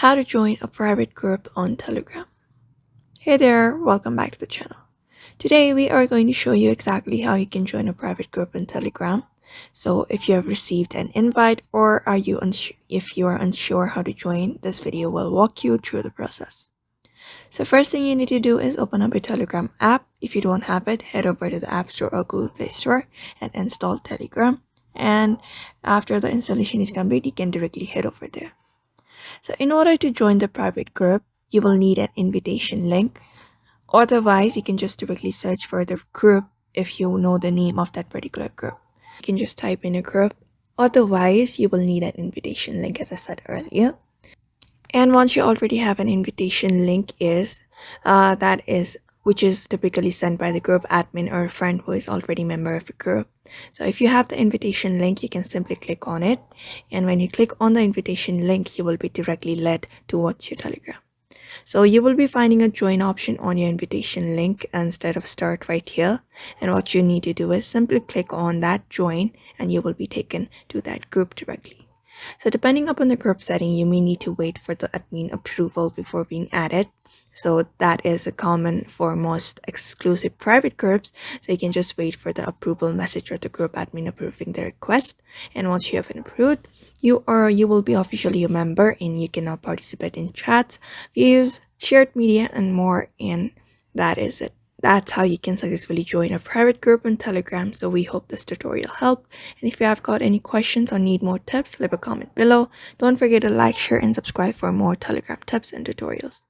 How to join a private group on Telegram. Hey there, welcome back to the channel. Today we are going to show you exactly how you can join a private group in Telegram. So if you have received an invite or if you are unsure how to join, this video will walk you through the process. So first thing you need to do is open up your Telegram app. If you don't have it, head over to the App Store or Google Play Store and install Telegram. And after the installation is complete, you can directly head over there. So in order to join the private group, you will need an invitation link. Otherwise, you can just directly search for the group if you know the name of that particular group. You can just type in a group. Otherwise, you will need an invitation link, as I said earlier. And once you already have an invitation link, which is typically sent by the group admin or a friend who is already a member of the group. So if you have the invitation link, you can simply click on it. And when you click on the invitation link, you will be directly led towards your Telegram. So you will be finding a join option on your invitation link instead of start right here. And what you need to do is simply click on that join and you will be taken to that group directly. So depending upon the group setting, you may need to wait for the admin approval before being added. So that is a common for most exclusive private groups. So you can just wait for the approval message or the group admin approving the request. And once you have been approved, you will be officially a member and you can now participate in chats, views, shared media, and more. And that is it. That's how you can successfully join a private group on Telegram. So we hope this tutorial helped. And if you have got any questions or need more tips, leave a comment below. Don't forget to like, share, and subscribe for more Telegram tips and tutorials.